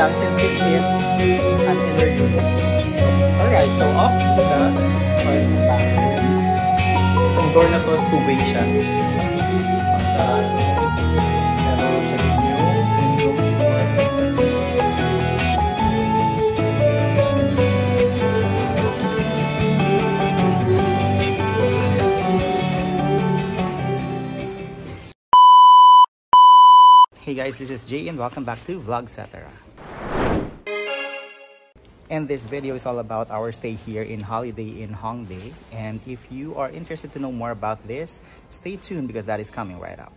lang, since this is an inner unit. So, alright, so off to the toilet and bathroom. Itong door na to is two-way siya. Pagsarado. Pero siya din yung windows door. Hey guys, this is Jay and welcome back to Vlogcetera. And this video is all about our stay here in Holiday Inn Hongdae. And if you are interested to know more about this, stay tuned because that is coming right up.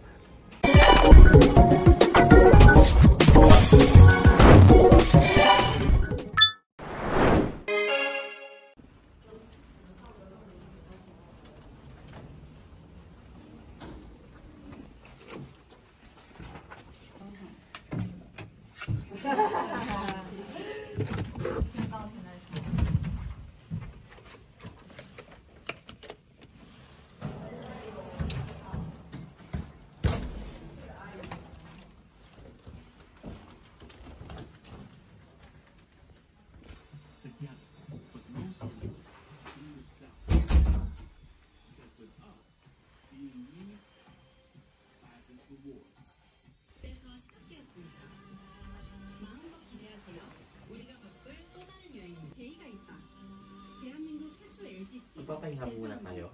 Magpapahinga muna tayo.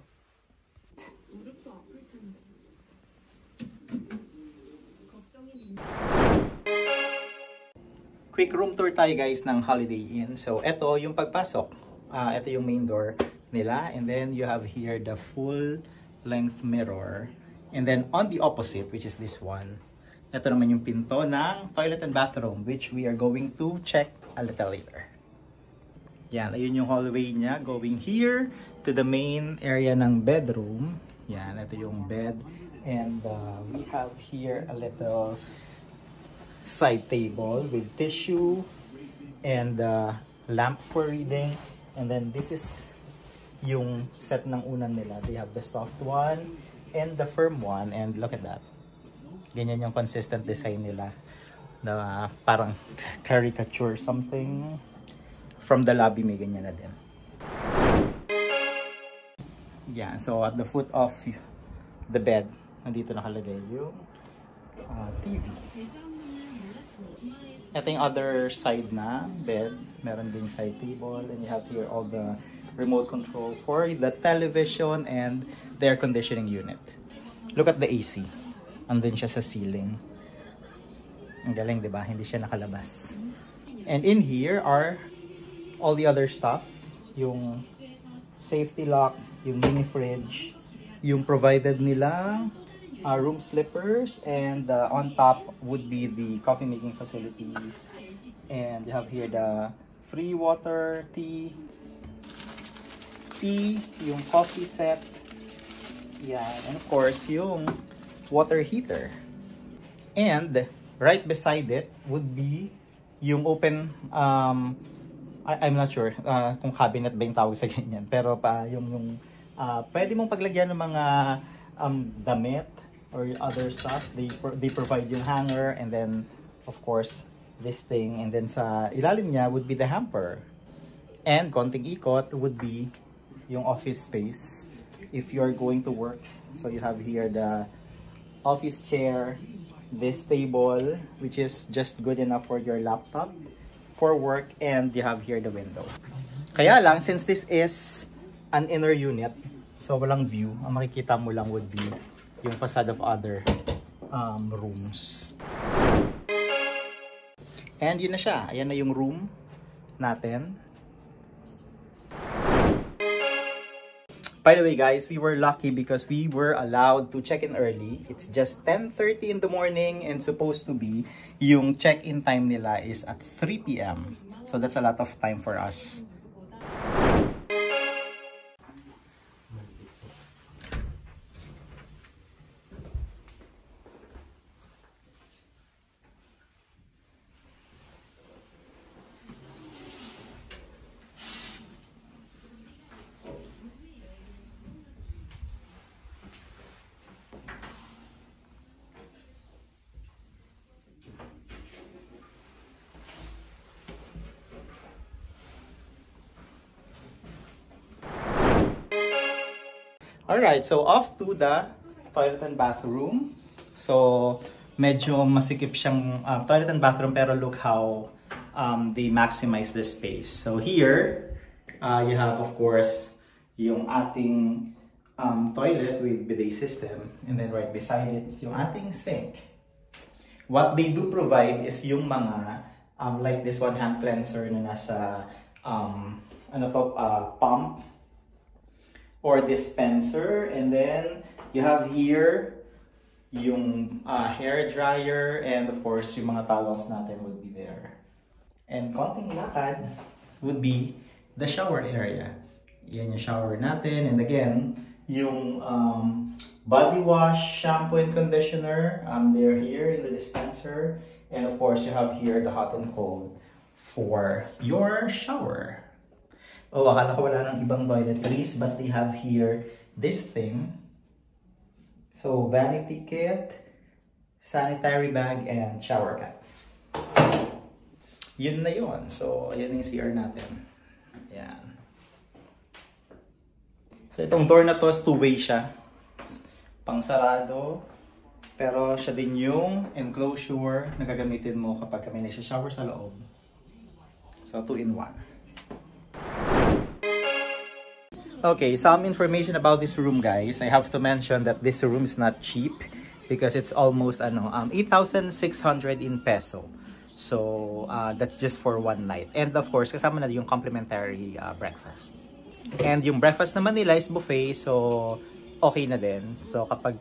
Quick room tour tayo guys ng Holiday Inn. So ito yung pagpasok. Ito yung main door nila. And then you have here the full length mirror. And then on the opposite, which is this one, ito naman yung pinto ng toilet and bathroom, which we are going to check a little later. Yan, ayun yung hallway niya going here to the main area ng bedroom. Yan, ito yung bed. And we have here a little side table with tissue and lamp for reading. And then this is yung set ng unan nila. They have the soft one and the firm one. And look at that. Ganyan yung consistent design nila. Na parang caricature something. From the lobby, may ganyan na din. Yeah, so at the foot of the bed, nandito nakalagay yung TV. Ito yung other side na bed. Meron ding side table. And you have here all the remote control for the television and the air conditioning unit. Look at the AC. Andun siya sa ceiling. Ang galing, diba? Hindi siya nakalabas. And in here are all the other stuff, yung safety lock, yung mini fridge, yung provided nilang room slippers, and on top would be the coffee making facilities. And you have here the free water, tea, yung coffee set, yeah, and of course yung water heater. And right beside it would be yung open I'm not sure kung cabinet ba yung tawag sa ganyan. Pero pa yung pwede mong paglagyan ng mga damit or other stuff. They provide yung hanger and then of course this thing. And then sa ilalim niya would be the hamper. And konting ikot would be yung office space if you're going to work. So you have here the office chair, this table which is just good enough for your laptop for work, and you have here the window. Kaya lang, since this is an inner unit, so walang view, ang makikita mo lang would be yung facade of other rooms. And yun na siya. Ayan na yung room natin. By the way guys, we were lucky because we were allowed to check in early. It's just 10:30 in the morning and supposed to be yung check-in time nila is at 3 p.m. So that's a lot of time for us. Alright, so off to the toilet and bathroom. So, medyo masikip siyang toilet and bathroom, pero look how they maximize the space. So here, you have of course yung ating toilet with bidet system, and then right beside it yung ating sink. What they do provide is yung mga like this one hand cleanser na nasa pump or dispenser, and then you have here yung hair dryer, and of course yung mga towels natin would be there. And konting lakad would be the shower area. Yan yung shower natin, and again yung body wash, shampoo and conditioner, they're here in the dispenser, and of course you have here the hot and cold for your shower. Oh, akala ko wala ng ibang toiletries, but they have here this thing. So, vanity kit, sanitary bag, and shower cap. Yun na yun. So, ayan yung CR natin. Ayan. So, itong door na to, two-way siya. Pangsarado. Pero siya din yung enclosure na gagamitin mo kapag may nagsha-shower sa loob. So, 2-in-1. Okay, some information about this room, guys. I have to mention that this room is not cheap because it's almost 8,600 in peso. So that's just for one night. And of course, kasama na yung complimentary breakfast. And yung breakfast naman nila is buffet, so okay na din. So kapag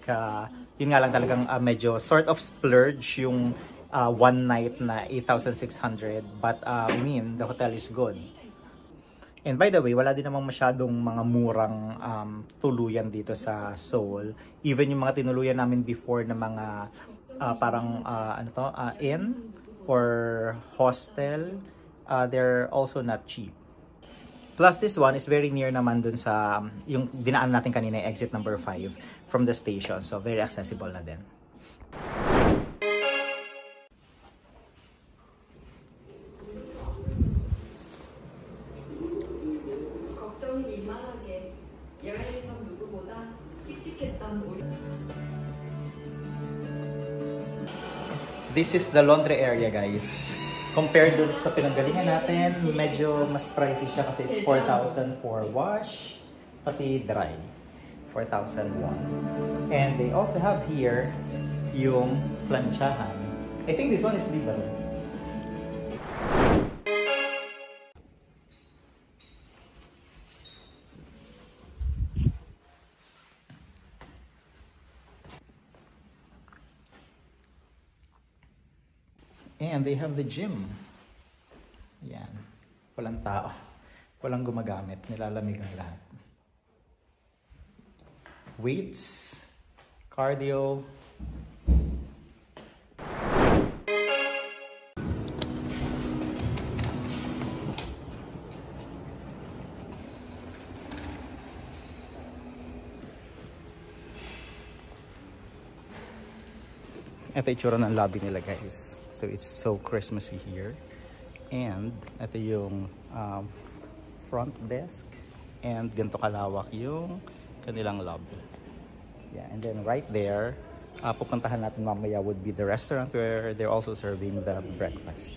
yun nga lang talagang medyo sort of splurge yung one night na 8,600, but I mean, the hotel is good. And by the way, wala din namang masyadong mga murang tuluyan dito sa Seoul. Even yung mga tinuluyan namin before na mga parang inn or hostel, they're also not cheap. Plus this one is very near naman dun sa yung dinaan natin kanina, exit number 5 from the station. So very accessible na din. This is the laundry area, guys. Compared to sa pinanggalingan natin, medyo mas pricey siya kasi it's 4,000 for wash, pati dry. 4,000 won. And they also have here yung planchahan. I think this one is legal. And they have the gym. Yan. Walang tao. Walang gumagamit. Nilalamig ang lahat. Weights. Cardio. Ito yung itsura ng lobby nila, guys. So it's so Christmassy here. And ito yung front desk. And ganito kalawak yung kanilang lobby. Yeah, and then right there, pupuntahan natin mamaya would be the restaurant where they're also serving the breakfast.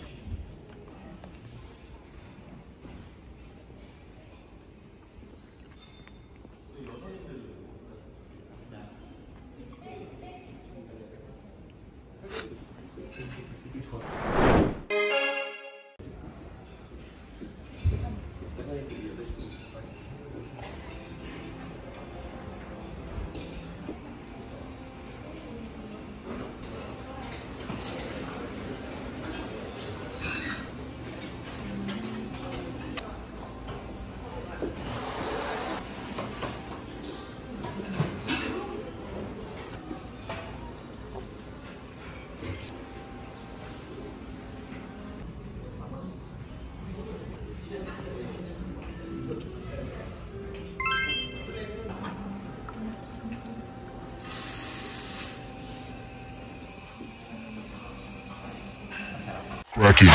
Cracky.